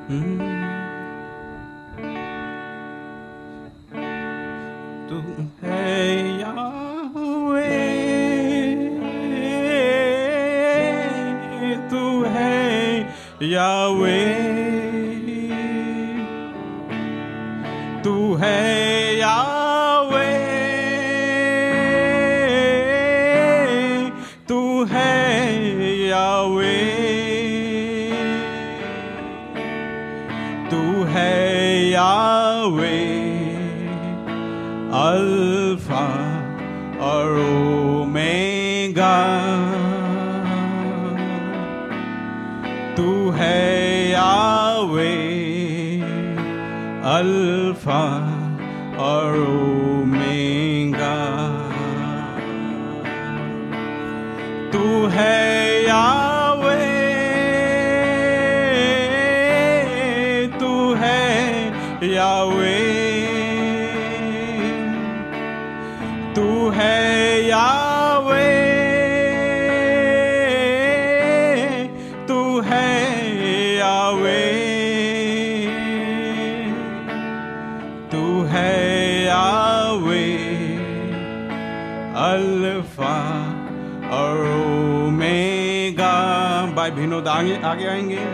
तू है यावे, तू है यावे, तू है यावे, तू है यावे, तू है यावे, अल्फा और ओमेगा, तू है यावे, अल्फा और ओमेगा, तू है यावे, तू है यावे, तू है यावे, तू है यावे, तू है यावे, अल्फा और ओमेगा। भाई बहनों आगे आगे आएंगे।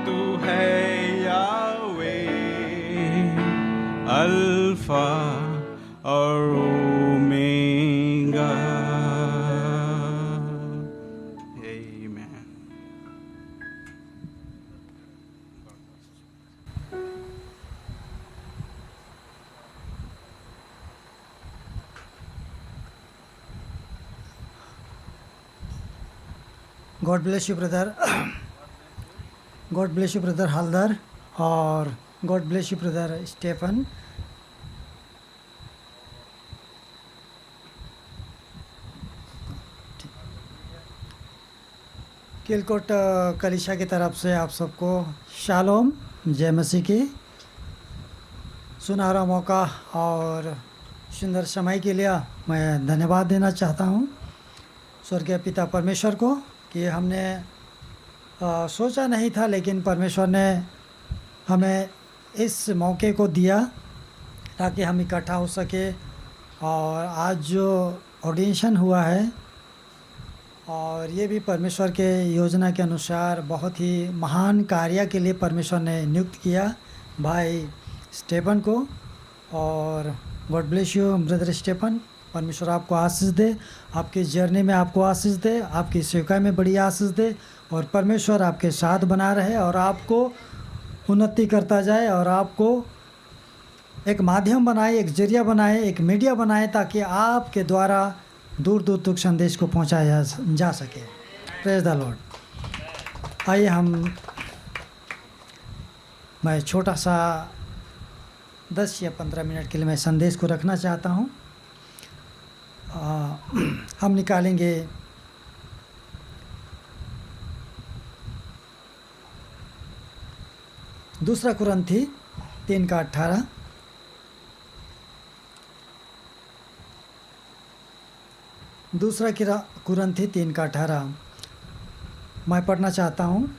तू है यावे, अल्फा और ओमेगा। आमीन। God bless you brother, God bless you brother Haldar, और God bless you brother Stephen. Kilkot कलीसिया की तरफ से आप सबको शालोम, जय मसीह की। सुनहरा मौका और सुंदर समय के लिए मैं धन्यवाद देना चाहता हूँ स्वर्गीय पिता परमेश्वर को कि हमने सोचा नहीं था, लेकिन परमेश्वर ने हमें इस मौके को दिया ताकि हम इकट्ठा हो सके। और आज जो ऑर्डिनेशन हुआ है, और ये भी परमेश्वर के योजना के अनुसार बहुत ही महान कार्य के लिए परमेश्वर ने नियुक्त किया भाई स्टेफन को। और God bless you brother Stephen, परमेश्वर आपको आशीष दे, आपकी जर्नी में आपको आशीष दे, आपकी सेवकाई में बड़ी आशीष दे, और परमेश्वर आपके साथ बना रहे और आपको उन्नति करता जाए, और आपको एक माध्यम बनाए, एक जरिया बनाए, एक मीडिया बनाए, ताकि आपके द्वारा दूर दूर तक संदेश को पहुंचाया जा सके। Praise the Lord. आइए मैं छोटा सा 10 या 15 मिनट के लिए मैं संदेश को रखना चाहता हूं। हम निकालेंगे दूसरा कुरिन्थी 3:18। दूसरा कुरिन्थी 3:18 मैं पढ़ना चाहता हूँ।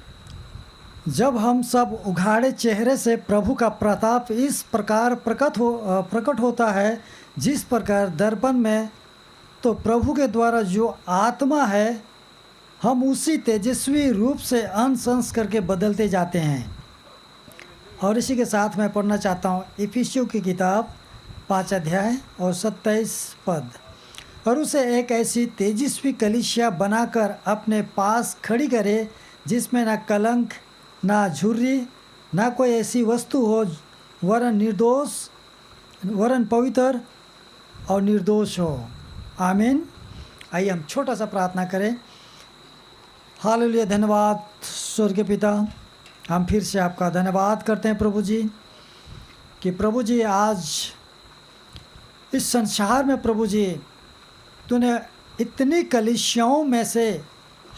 जब हम सब उघाड़े चेहरे से प्रभु का प्रताप इस प्रकार प्रकट होता है, जिस प्रकार दर्पण में, तो प्रभु के द्वारा जो आत्मा है, हम उसी तेजस्वी रूप से अंश अंश करके बदलते जाते हैं। और इसी के साथ मैं पढ़ना चाहता हूँ इफिसियों की किताब 5 अध्याय और 27 पद। और उसे एक ऐसी तेजस्वी कलीसिया बनाकर अपने पास खड़ी करे, जिसमें ना कलंक, ना झुर्री, ना कोई ऐसी वस्तु हो, वरन पवित्र और निर्दोष हो। आमीन। आइए हम छोटा सा प्रार्थना करें। हालेलुया। धन्यवाद स्वर्गीय पिता, हम फिर से आपका धन्यवाद करते हैं प्रभु जी, कि प्रभु जी आज इस संसार में प्रभु जी तूने इतनी कलीसियाओं में से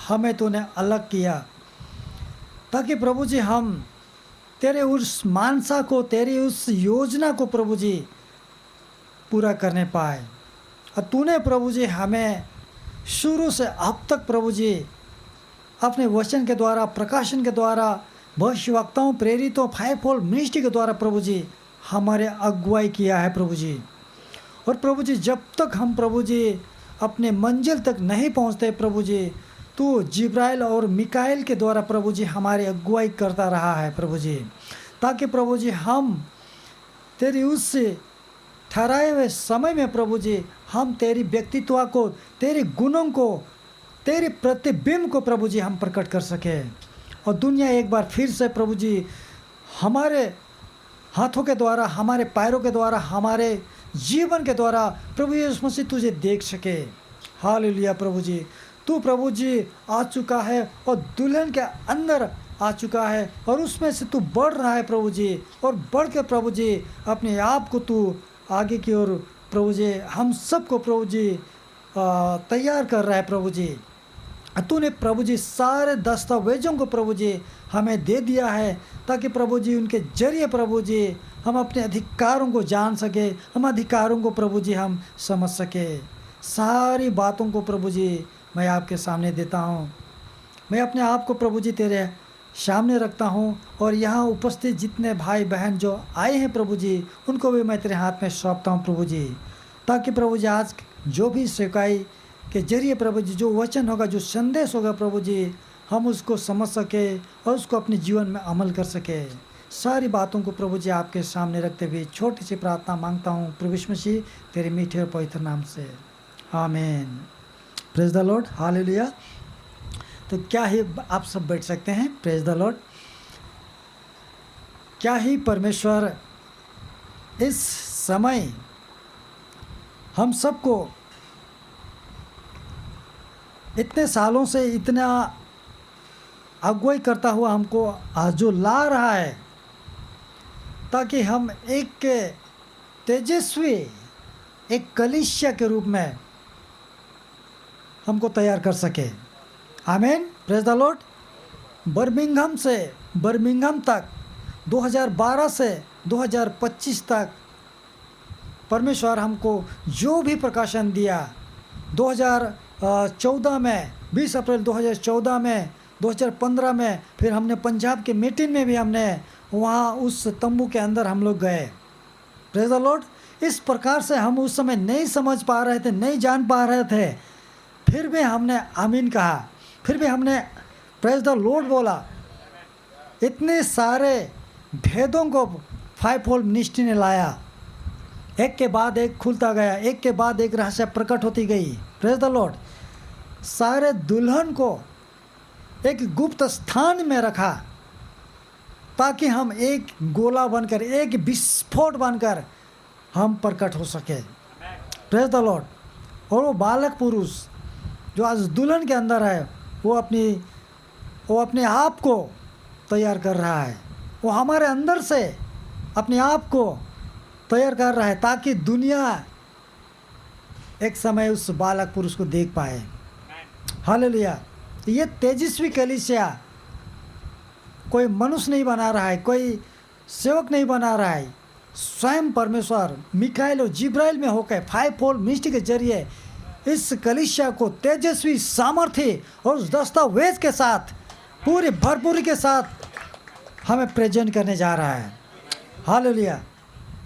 हमें तूने अलग किया, ताकि प्रभु जी हम तेरे उस मानसा को, तेरी उस योजना को प्रभु जी पूरा करने पाए। और तूने प्रभु जी हमें शुरू से अब तक प्रभु जी अपने वचन के द्वारा, प्रकाशन के द्वारा भविष्यवक्ताओं, प्रेरितों, फाइव फोल्ड मिनिस्ट्री के द्वारा प्रभु जी हमारे अगुवाई किया है प्रभु जी। और प्रभु जी जब तक हम प्रभु जी अपने मंजिल तक नहीं पहुंचते प्रभु जी, तो जिब्राइल और मिकाएल के द्वारा प्रभु जी हमारी अगुवाई करता रहा है प्रभु जी, ताकि प्रभु जी हम तेरी उस ठहराए हुए समय में प्रभु जी हम तेरी व्यक्तित्व को, तेरे गुणों को, तेरे प्रतिबिंब को प्रभु जी हम प्रकट कर सके। और दुनिया एक बार फिर से प्रभु जी हमारे हाथों के द्वारा, हमारे पैरों के द्वारा, हमारे जीवन के द्वारा प्रभु यीशु मसीह तुझे देख सके। हालेलुया प्रभु जी, तू प्रभु जी आ चुका है और दुल्हन के अंदर आ चुका है और उसमें से तू बढ़ रहा है प्रभु जी, और बढ़ के प्रभु जी अपने आप को तू आगे की ओर प्रभु जी हम सबको प्रभु जी तैयार कर रहा है प्रभु जी। तूने प्रभु जी सारे दस्तावेजों को प्रभु जी हमें दे दिया है, ताकि प्रभु जी उनके जरिए प्रभु जी हम अपने अधिकारों को जान सके, हम अधिकारों को प्रभु जी हम समझ सके। सारी बातों को प्रभु जी मैं आपके सामने देता हूँ। मैं अपने आप को प्रभु जी तेरे सामने रखता हूँ, और यहाँ उपस्थित जितने भाई बहन जो आए हैं प्रभु जी उनको भी मैं तेरे हाथ में सौंपता हूँ प्रभु जी, ताकि प्रभु जी आज जो भी सेवकाई के जरिए प्रभु जी जो वचन होगा, जो संदेश होगा प्रभु जी, हम उसको समझ सके और उसको अपने जीवन में अमल कर सके। सारी बातों को प्रभु जी आपके सामने रखते हुए छोटी सी प्रार्थना मांगता हूँ प्रभु यीशु मसीह तेरे मीठे और पवित्र नाम से, आमीन। Praise the Lord, hallelujah. तो क्या ही आप सब बैठ सकते हैं। Praise the Lord. क्या ही परमेश्वर इस समय हम सबको इतने सालों से इतना अगुवाई करता हुआ हमको आज जो ला रहा है, ताकि हम एक तेजस्वी, एक कलीसिया के रूप में हमको तैयार कर सके। आमीन। Praise the Lord. बर्मिंघम तक 2012 से 2025 तक परमेश्वर हमको जो भी प्रकाशन दिया, 2014 में 20 अप्रैल 2014 में, 2015 में, फिर हमने पंजाब के मीटिंग में भी हमने वहाँ उस तंबू के अंदर हम लोग गए। Praise the Lord. इस प्रकार से हम उस समय नहीं समझ पा रहे थे, नहीं जान पा रहे थे, फिर भी हमने आमीन कहा, फिर भी हमने प्रेज द लॉर्ड बोला। इतने सारे भेदों को फाइव फोल्ड मिनिस्ट्री ने लाया, एक के बाद एक खुलता गया, एक के बाद एक रहस्य प्रकट होती गई। Praise the Lord. सारे दुल्हन को एक गुप्त स्थान में रखा, ताकि हम एक गोला बनकर, एक विस्फोट बनकर हम प्रकट हो सके। Praise the Lord. और वो बालक पुरुष जो आज दुल्हन के अंदर है, वो अपने आप को तैयार कर रहा है, वो हमारे अंदर से अपने आप को तैयार कर रहा है, ताकि दुनिया एक समय उस बालक पुरुष को देख पाए। हालेलुया। ये तेजस्वी कलीसिया कोई मनुष्य नहीं बना रहा है, कोई सेवक नहीं बना रहा है, स्वयं परमेश्वर मिकाएल और जिब्राइल में होकर फाइव फोल्ड मिनिस्ट्री के जरिए इस कलीसिया को तेजस्वी, सामर्थ्य और उस दस्तावेज के साथ, पूरी भरपूरी के साथ हमें प्रेजेंट करने जा रहा है। हालेलुया।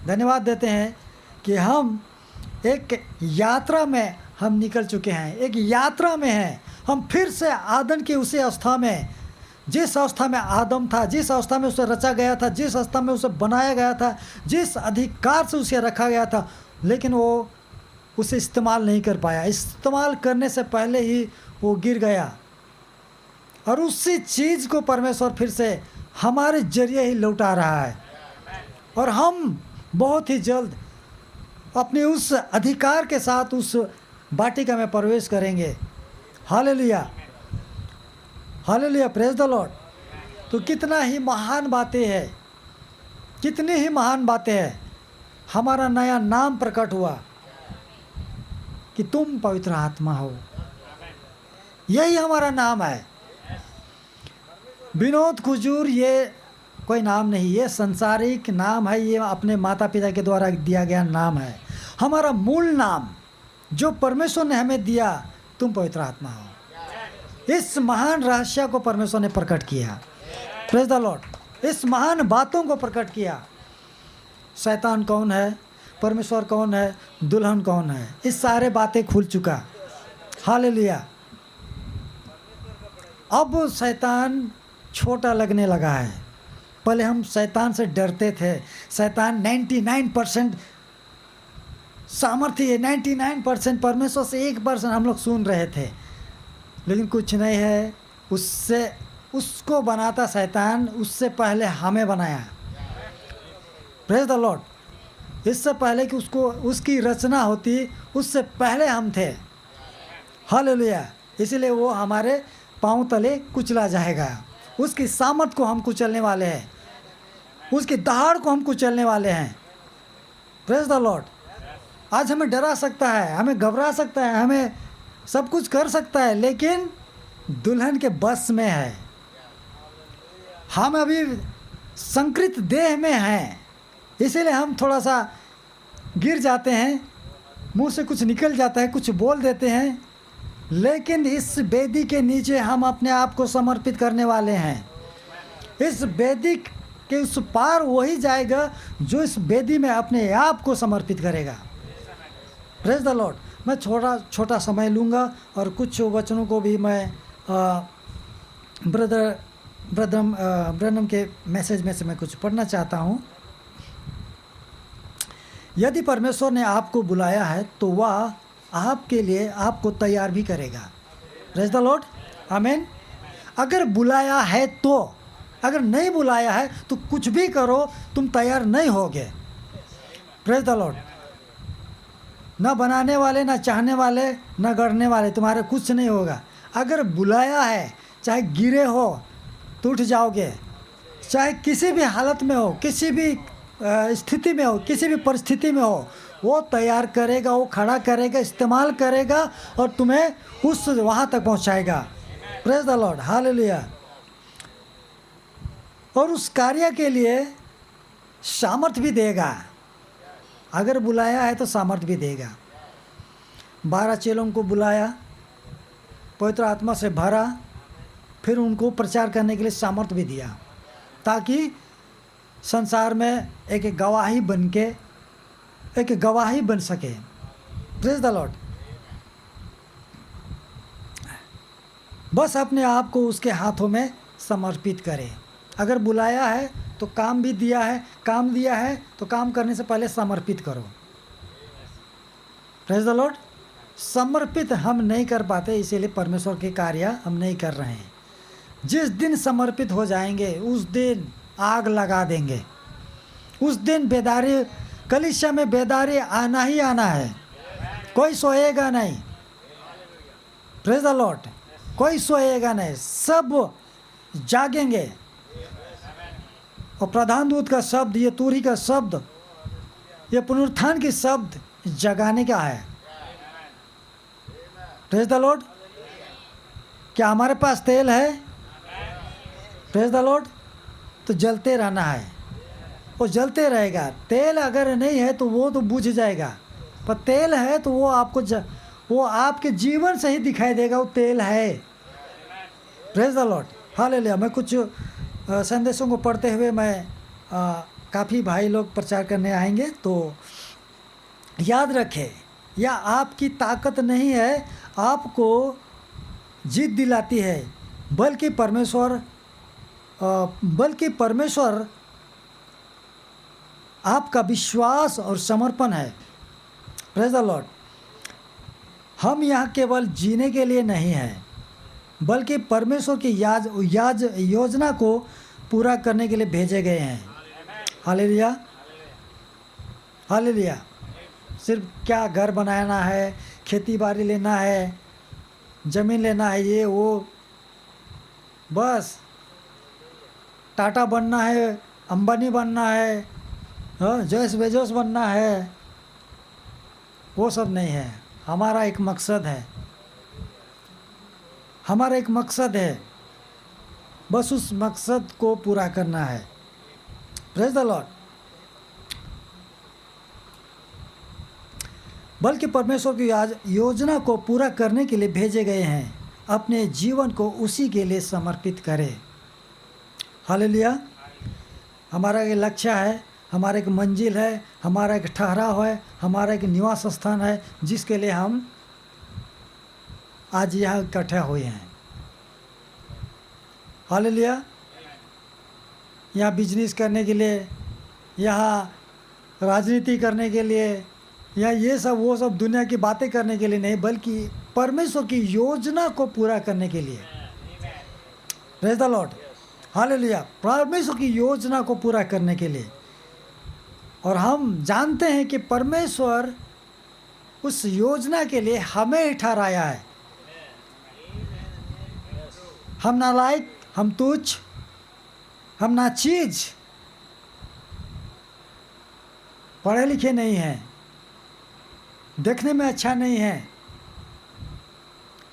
धन्यवाद देते हैं कि हम एक यात्रा में हम निकल चुके हैं, एक यात्रा में हैं हम। फिर से आदम की उसी अवस्था में, जिस अवस्था में आदम था, जिस अवस्था में उसे रचा गया था, जिस अवस्था में उसे बनाया गया था, जिस अधिकार से उसे रखा गया था, लेकिन वो उसे इस्तेमाल नहीं कर पाया। इस्तेमाल करने से पहले ही वो गिर गया, और उसी चीज़ को परमेश्वर फिर से हमारे जरिए ही लौटा रहा है, और हम बहुत ही जल्द अपने उस अधिकार के साथ उस वाटिका में प्रवेश करेंगे। Hallelujah, hallelujah. Praise the Lord. तो कितना ही महान बातें हैं, कितनी ही महान बातें हैं। हमारा नया नाम प्रकट हुआ कि तुम पवित्र आत्मा हो, यही हमारा नाम है। विनोद कुजूर ये कोई नाम नहीं, ये संसारिक नाम है, ये अपने माता पिता के द्वारा दिया गया नाम है। हमारा मूल नाम जो परमेश्वर ने हमें दिया, तुम पवित्र आत्मा हो। इस महान रहस्य को परमेश्वर ने प्रकट किया। Praise the Lord. इस महान बातों को प्रकट किया। शैतान कौन है, परमेश्वर कौन है, दुल्हन कौन है, इस सारे बातें खुल चुका। हालेलुया। अब शैतान छोटा लगने लगा है। पहले हम शैतान से डरते थे। शैतान 99% सामर्थ्य है, 99% परमेश्वर से 1% हम लोग सुन रहे थे, लेकिन कुछ नहीं है। उसको बनाता शैतान, उससे पहले हमें बनाया। Praise the Lord. इससे पहले कि उसकी रचना होती, उससे पहले हम थे। हालेलुया। इसीलिए वो हमारे पांव तले कुचला जाएगा। उसकी सामर्थ को हम कुचलने वाले हैं, उसकी दहाड़ को हम कुचलने वाले हैं। Praise the Lord. आज हमें डरा सकता है, हमें घबरा सकता है, हमें सब कुछ कर सकता है, लेकिन दुल्हन के बस में है। हम अभी संकृत देह में हैं, इसीलिए हम थोड़ा सा गिर जाते हैं, मुंह से कुछ निकल जाता है, कुछ बोल देते हैं, लेकिन इस वेदी के नीचे हम अपने आप को समर्पित करने वाले हैं। इस वेदी के उस पार वही जाएगा जो इस वेदी में अपने आप को समर्पित करेगा। Praise the Lord. मैं छोटा समय लूँगा और कुछ वचनों को भी मैं ब्रनम के मैसेज में से मैं कुछ पढ़ना चाहता हूँ। यदि परमेश्वर ने आपको बुलाया है तो वह आपके लिए आपको तैयार भी करेगा। Praise the Lord. आमीन। अगर बुलाया है तो, अगर नहीं बुलाया है तो कुछ भी करो, तुम तैयार नहीं होगे। Praise the Lord. ना बनाने वाले, ना चाहने वाले, ना गढ़ने वाले, तुम्हारे कुछ नहीं होगा। अगर बुलाया है, चाहे गिरे हो तो उठ जाओगे, चाहे किसी भी हालत में हो, किसी भी स्थिति में हो, किसी भी परिस्थिति में हो, वो तैयार करेगा, वो खड़ा करेगा, इस्तेमाल करेगा और तुम्हें उस वहाँ तक पहुँचाएगा। Praise the Lord. हालेलुया। और उस कार्य के लिए सामर्थ भी देगा। अगर बुलाया है तो सामर्थ भी देगा। 12 चेलों को बुलाया, पवित्र आत्मा से भरा, फिर उनको प्रचार करने के लिए सामर्थ भी दिया, ताकि संसार में एक गवाही बन सके। Praise the Lord. बस अपने आप को उसके हाथों में समर्पित करें। अगर बुलाया है तो काम भी दिया है, काम दिया है तो काम करने से पहले समर्पित करो। Praise the Lord. समर्पित हम नहीं कर पाते, इसीलिए परमेश्वर के कार्य हम नहीं कर रहे हैं। जिस दिन समर्पित हो जाएंगे उस दिन आग लगा देंगे। उस दिन बेदारी, कलीसिया में बेदारी आना ही आना है। कोई सोएगा नहीं। Praise the Lord. कोई सोएगा नहीं, सब जागेंगे। और प्रधान दूत का शब्द, ये तुरही का शब्द, ये पुनरुत्थान की शब्द जगाने का है। Praise the Lord. क्या हमारे पास तेल है? Praise the Lord. तो जलते रहना है, वो जलते रहेगा। तेल अगर नहीं है तो वो तो बुझ जाएगा, पर तेल है तो वो आपको वो आपके जीवन से ही दिखाई देगा वो तेल है। Praise the Lord. हालेलुया। मैं कुछ संदेशों को पढ़ते हुए मैं काफ़ी भाई लोग प्रचार करने आएंगे, तो याद रखें, यह आपकी ताकत नहीं है, आपको जीत दिलाती है, बल्कि परमेश्वर आपका विश्वास और समर्पण है। Praise the Lord. हम यहाँ केवल जीने के लिए नहीं हैं, बल्कि परमेश्वर की योजना को पूरा करने के लिए भेजे गए हैं। हालेलुया। हालेलुया। सिर्फ क्या घर बनाना है, खेती बाड़ी लेना है, ज़मीन लेना है, ये वो, बस टाटा बनना है, अंबानी बनना है, जेफ बेजोस बनना है, वो सब नहीं है। हमारा एक मकसद है, हमारा एक मकसद है, बस उस मकसद को पूरा करना है। Praise the Lord. बल्कि परमेश्वर की योजना को पूरा करने के लिए भेजे गए हैं। अपने जीवन को उसी के लिए समर्पित करें। हालेलुया। हमारा एक लक्ष्य है, हमारा एक मंजिल है, हमारा एक ठहराव है, हमारा एक निवास स्थान है, जिसके लिए हम आज यहाँ इकट्ठा हुए हैं। हालेलुया। यहाँ बिजनेस करने के लिए, यहाँ राजनीति करने के लिए, या ये सब वो सब दुनिया की बातें करने के लिए नहीं, बल्कि परमेश्वर की योजना को पूरा करने के लिए। Praise the Lord. हालेलुया। परमेश्वर की योजना को पूरा करने के लिए। और हम जानते हैं कि परमेश्वर उस योजना के लिए हमें ही ठहराया है। हम नालायक, हम तुच्छ, हम नाचीज, पढ़े लिखे नहीं हैं, देखने में अच्छा नहीं है,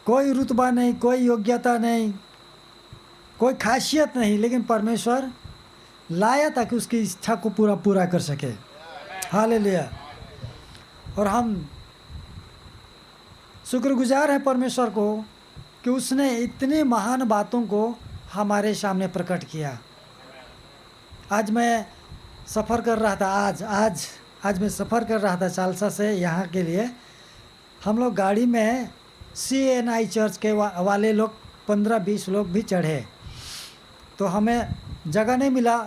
कोई रुतबा नहीं, कोई योग्यता नहीं, कोई खासियत नहीं, लेकिन परमेश्वर लाया ताकि उसकी इच्छा को पूरा कर सके। हालेलुया। और हम शुक्रगुजार हैं परमेश्वर को कि उसने इतनी महान बातों को हमारे सामने प्रकट किया। आज मैं सफ़र कर रहा था, आज मैं सफ़र कर रहा था चालसा से यहाँ के लिए। हम लोग गाड़ी में CNI चर्च के वाले लोग 15-20 लोग भी चढ़े, तो हमें जगह नहीं मिला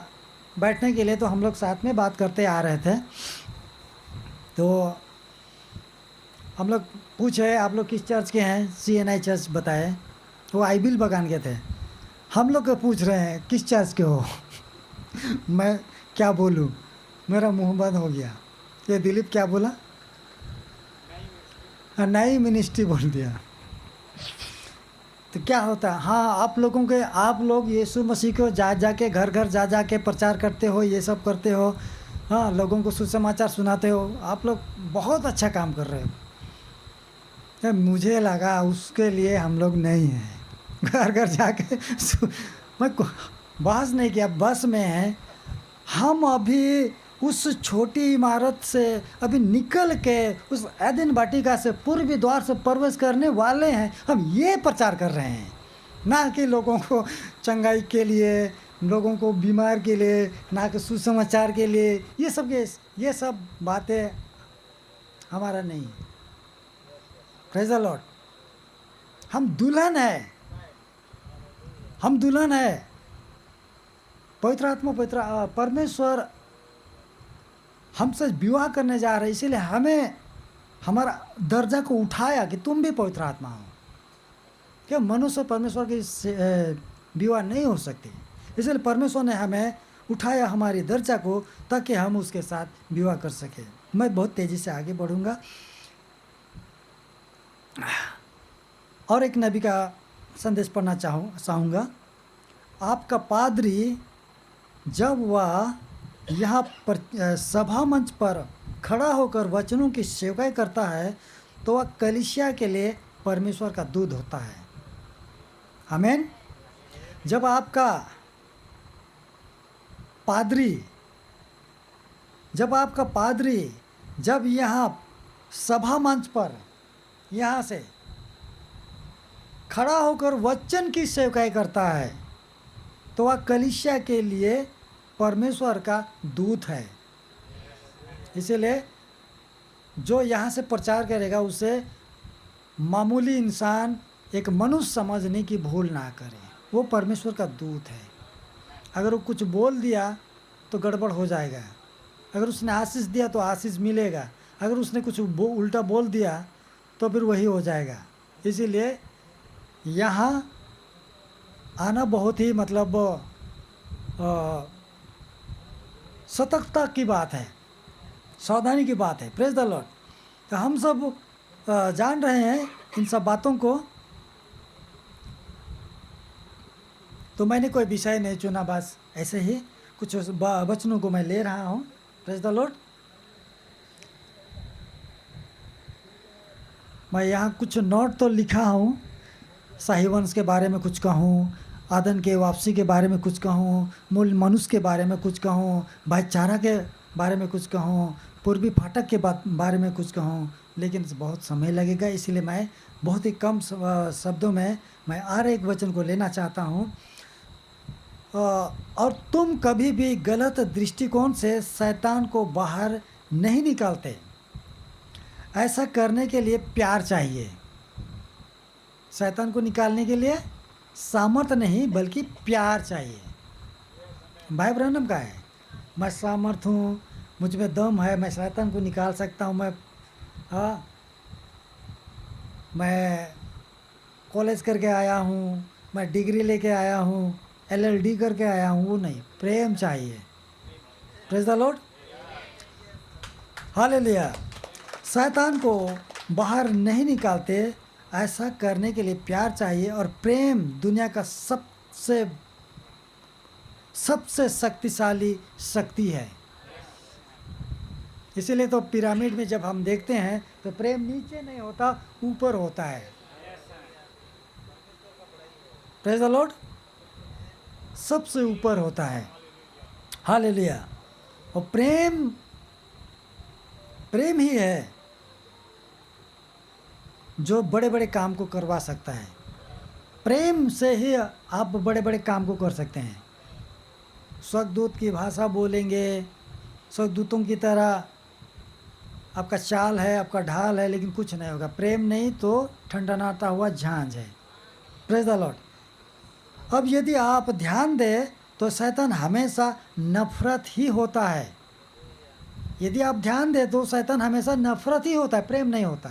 बैठने के लिए, तो हम लोग साथ में बात करते आ रहे थे। तो हम लोग पूछे आप लोग किस चर्च के हैं, CNI चर्च बताए। वो आइबिल बगान के थे। हम लोग को पूछ रहे हैं किस चर्च के हो। मैं क्या बोलूँ, मेरा मुंह बंद हो गया। ये दिलीप क्या बोला, नई मिनिस्ट्री बोल दिया। तो क्या होता है, हाँ आप लोग यीशु मसीह को जा के घर घर जा के प्रचार करते हो, ये सब करते हो, हाँ लोगों को सुसमाचार सुनाते हो, आप लोग बहुत अच्छा काम कर रहे हो। तो मुझे लगा उसके लिए हम लोग नहीं हैं। घर घर जाके मैं बहस नहीं किया, बस में है। हम अभी उस छोटी इमारत से अभी निकल के उस एदेन वाटिका से पूर्वी द्वार से प्रवेश करने वाले हैं। हम ये प्रचार कर रहे हैं, ना कि लोगों को चंगाई के लिए, लोगों को बीमार के लिए, ना कि सुसमाचार के लिए। ये सब बातें हमारा नहीं है। Praise the Lord. हम दुल्हन है, हम दुल्हन है। पवित्र आत्मा परमेश्वर हमसे विवाह करने जा रहे, इसीलिए हमें हमारा दर्जा को उठाया कि तुम भी पवित्र आत्मा हो। क्या मनुष्य परमेश्वर की विवाह नहीं हो सकती, इसलिए परमेश्वर ने हमें उठाया हमारी दर्जा को, ताकि हम उसके साथ विवाह कर सके। मैं बहुत तेज़ी से आगे बढ़ूँगा। और एक नबी का संदेश पढ़ना चाहूँगा। आपका पादरी जब वह यहाँ पर सभा मंच पर खड़ा होकर वचनों की सेवकाई करता है, तो वह कलीसिया के लिए परमेश्वर का दूत होता है। आमीन। जब आपका पादरी जब यहाँ सभा मंच पर यहाँ से खड़ा होकर वचन की सेवकाई करता है, तो वह कलीसिया के लिए परमेश्वर का दूत है। इसीलिए जो यहाँ से प्रचार करेगा उसे मामूली इंसान, एक मनुष्य समझने की भूल ना करे। वो परमेश्वर का दूत है। अगर वो कुछ बोल दिया तो गड़बड़ हो जाएगा। अगर उसने आशीष दिया तो आशीष मिलेगा, अगर उसने कुछ उल्टा बोल दिया तो फिर वही हो जाएगा। इसीलिए यहाँ आना बहुत ही सतर्कता की बात है, सावधानी की बात है। Praise the Lord. तो हम सब जान रहे हैं इन सब बातों को। तो मैंने कोई विषय नहीं चुना, बस ऐसे ही कुछ वचनों को मैं ले रहा हूँ। Praise the Lord. मैं यहाँ कुछ नोट तो लिखा हूँ। शाही वंश के बारे में कुछ कहूँ, आदन के वापसी के बारे में कुछ कहूँ, मूल मनुष्य के बारे में कुछ कहूँ, भाईचारा के बारे में कुछ कहूँ, पूर्वी फाटक के बारे में कुछ कहूँ, लेकिन बहुत समय लगेगा। इसलिए मैं बहुत ही कम शब्दों में मैं और एक वचन को लेना चाहता हूँ। और तुम कभी भी गलत दृष्टिकोण से शैतान को बाहर नहीं निकालते। ऐसा करने के लिए प्यार चाहिए। शैतान को निकालने के लिए सामर्थ्य नहीं बल्कि प्यार चाहिए। भाई ब्रह्मम का है, मैं सामर्थ हूँ, मुझ में दम है, मैं शैतान को निकाल सकता हूँ, मैं कॉलेज करके आया हूँ, मैं डिग्री लेके आया हूँ, LLD करके आया हूँ। वो नहीं, प्रेम चाहिए। Praise the Lord, hallelujah. शैतान को बाहर नहीं निकालते, ऐसा करने के लिए प्यार चाहिए। और प्रेम दुनिया का सबसे शक्तिशाली शक्ति है। इसीलिए तो पिरामिड में जब हम देखते हैं तो प्रेम नीचे नहीं होता, ऊपर होता है। प्रेज द लॉर्ड, सबसे ऊपर होता है। हालेलुया। और प्रेम ही है जो बड़े बड़े काम को करवा सकता है। प्रेम से ही आप बड़े बड़े काम को कर सकते हैं। स्वर्गदूत की भाषा बोलेंगे, स्वर्गदूतों की तरह आपका चाल है, आपका ढाल है, लेकिन कुछ नहीं होगा। प्रेम नहीं तो ठंडनाता हुआ झांझ है। Praise the Lord. अब यदि आप ध्यान दें तो शैतान हमेशा नफरत ही होता है। यदि आप ध्यान दें तो शैतान हमेशा नफरत ही होता है, प्रेम नहीं होता।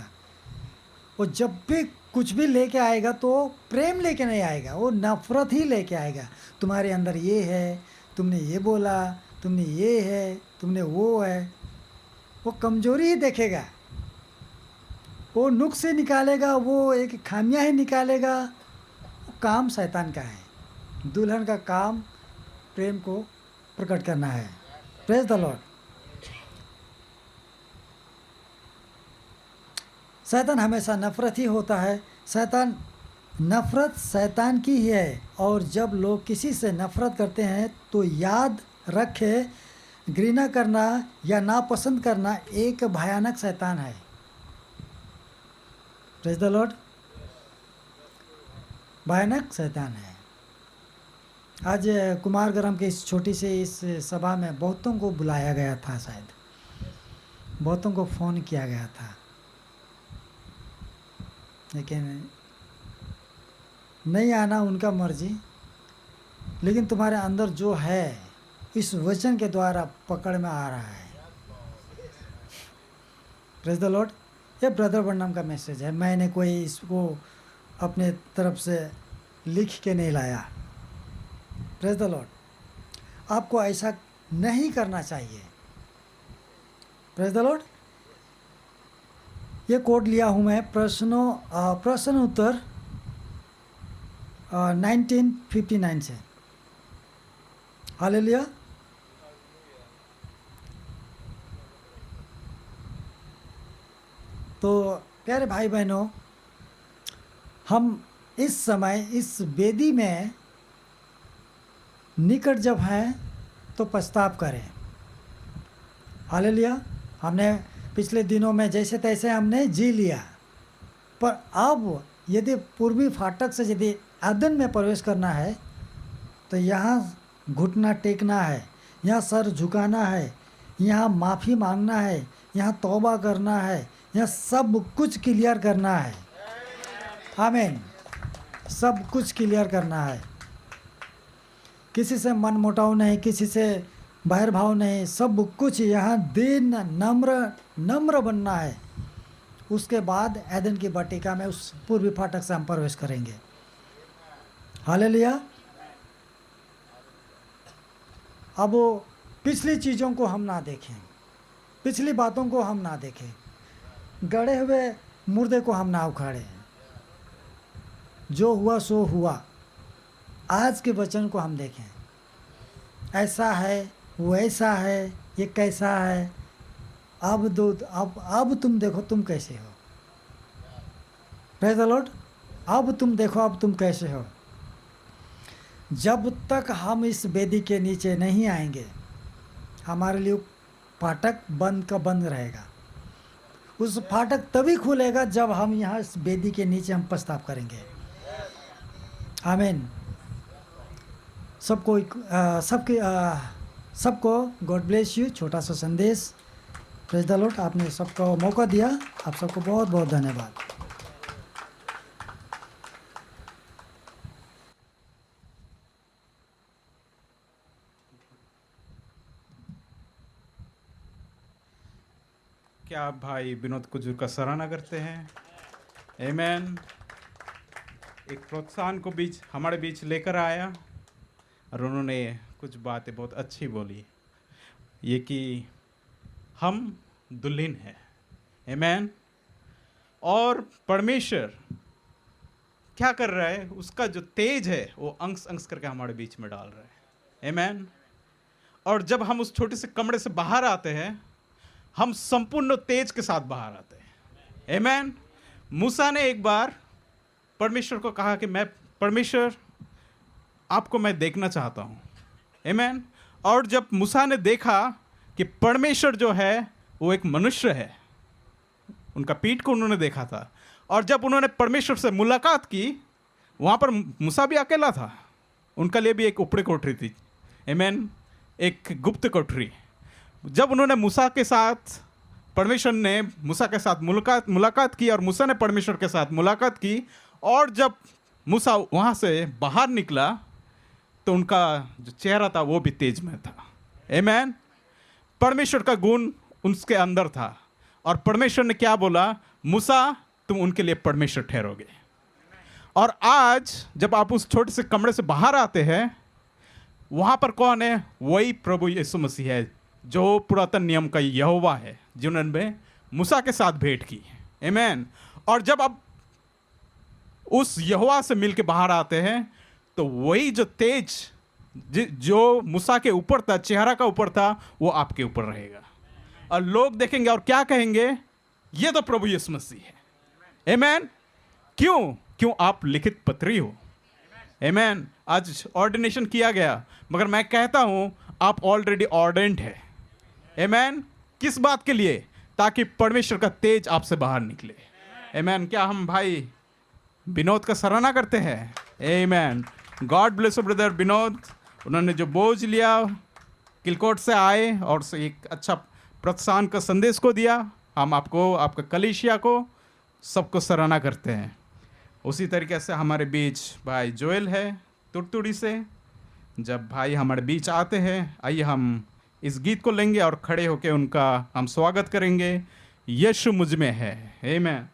वो जब भी कुछ भी लेके आएगा तो प्रेम लेके नहीं आएगा, वो नफरत ही लेके आएगा। तुम्हारे अंदर ये है, तुमने ये बोला, तुमने ये है, तुमने वो है। वो कमजोरी ही देखेगा, वो नुक्स से निकालेगा, वो एक खामियां ही निकालेगा। वो काम शैतान का है। दुल्हन का काम प्रेम को प्रकट करना है। Praise the Lord. शैतान हमेशा नफरत ही होता है। नफरत शैतान की ही है। और जब लोग किसी से नफरत करते हैं तो याद रखे, घृणा करना या नापसंद करना एक भयानक शैतान है। प्रेज द लॉर्ड, भयानक शैतान है। आज कुमारग्राम के इस छोटी सी इस सभा में बहुतों को बुलाया गया था, शायद बहुतों को फ़ोन किया गया था, लेकिन नहीं आना उनका मर्जी। लेकिन तुम्हारे अंदर जो है इस वचन के द्वारा पकड़ में आ रहा है। Praise the Lord. ये ब्रदर ब्रैनम का मैसेज है। मैंने कोई इसको अपने तरफ से लिख के नहीं लाया। Praise the Lord. आपको ऐसा नहीं करना चाहिए। Praise the Lord. ये कोड लिया हूँ मैं प्रश्न उत्तर 1959 से। हालेलुया। तो प्यारे भाई बहनों, हम इस समय इस वेदी में निकट जब हैं तो पछताव करें। हालेलुया। हमने पिछले दिनों में जैसे तैसे हमने जी लिया, पर अब यदि पूर्वी फाटक से यदि आदन में प्रवेश करना है तो यहाँ घुटना टेकना है, यहाँ सर झुकाना है, यहाँ माफ़ी मांगना है, यहाँ तौबा करना है, यहाँ सब कुछ क्लियर करना है। आमीन। सब कुछ क्लियर करना है। किसी से मन मुटाव नहीं, किसी से बहिर्भाव नहीं, सब कुछ यहाँ दीन नम्र बनना है। उसके बाद एदन की वाटिका में उस पूर्वी फाटक से हम प्रवेश करेंगे। हालेलुया। अब वो पिछली चीज़ों को हम ना देखें, पिछली बातों को हम ना देखें, गड़े हुए मुर्दे को हम ना उखाड़ें। जो हुआ सो हुआ। आज के वचन को हम देखें। ऐसा है, वैसा है, ये कैसा है। अब तुम देखो तुम कैसे हो। Praise the Lord. अब तुम देखो अब तुम कैसे हो। जब तक हम इस वेदी के नीचे नहीं आएंगे, हमारे लिए फाटक बंद का बंद रहेगा। उस फाटक तभी खुलेगा जब हम यहाँ इस वेदी के नीचे हम पछताव करेंगे। आमीन। सबको गॉड ब्लेस यू। छोटा सा संदेश, प्रेज द लॉर्ड। आपने सबको मौका दिया, आप सबको बहुत बहुत धन्यवाद। क्या आप भाई विनोद कुजूर का सराहना करते हैं? आमेन। एक प्रोत्साहन को हमारे बीच लेकर आया और उन्होंने कुछ बातें बहुत अच्छी बोली, ये कि हम दुल्हन हैं। आमेन। और परमेश्वर क्या कर रहा है, उसका जो तेज है वो अंश अंश करके हमारे बीच में डाल रहा है। आमेन। और जब हम उस छोटे से कमरे से बाहर आते हैं, हम संपूर्ण तेज के साथ बाहर आते हैं। आमेन। मूसा ने एक बार परमेश्वर को कहा कि मैं परमेश्वर आपको मैं देखना चाहता हूँ। आमेन। और जब मूसा ने देखा कि परमेश्वर जो है वो एक मनुष्य है, उनका पीठ को उन्होंने देखा था, और जब उन्होंने परमेश्वर से मुलाकात की, वहाँ पर मूसा भी अकेला था, उनका लिए भी एक ऊपरी कोठरी थी। आमेन। एक गुप्त कोठरी। जब उन्होंने मूसा के साथ, परमेश्वर ने मूसा के साथ मुलाकात की और मूसा ने परमेश्वर के साथ मुलाकात की, और जब मूसा वहाँ से बाहर निकला तो उनका जो चेहरा था वो भी तेज में था। आमेन। परमेश्वर का गुण उसके अंदर था, और परमेश्वर ने क्या बोला, मूसा तुम उनके लिए परमेश्वर ठहरोगे। और आज जब आप उस छोटे से कमरे से बाहर आते हैं, वहाँ पर कौन है? वही प्रभु यीशु मसीह है, जो पुरातन नियम का यहोवा है, जिन्होंने मूसा के साथ भेंट की। आमेन। और जब आप उस यहोवा से मिल के बाहर आते हैं, तो वही जो तेज जो मूसा के ऊपर था, चेहरा का ऊपर था, वो आपके ऊपर रहेगा। और लोग देखेंगे और क्या कहेंगे? ये तो प्रभु यीशु मसीह है। आमेन। क्यों आप लिखित पत्री हो। आमेन। आज ऑर्डिनेशन किया गया, मगर मैं कहता हूं आप ऑलरेडी ऑर्डेंड है। आमेन। किस बात के लिए? ताकि परमेश्वर का तेज आपसे बाहर निकले। आमेन। क्या हम भाई विनोद का सराहना करते हैं? आमेन। God bless brother Vinod. उन्होंने जो बोझ लिया, किलकोट से आए और से एक अच्छा प्रोत्साहन का संदेश को दिया। हम आपको, आपका कलीसिया को, सबको सराहना करते हैं। उसी तरीके से हमारे बीच भाई जोएल है तुरतुड़ी से। जब भाई हमारे बीच आते हैं, आइए हम इस गीत को लेंगे और खड़े होकर उनका हम स्वागत करेंगे। यीशु मुझ में है। आमीन।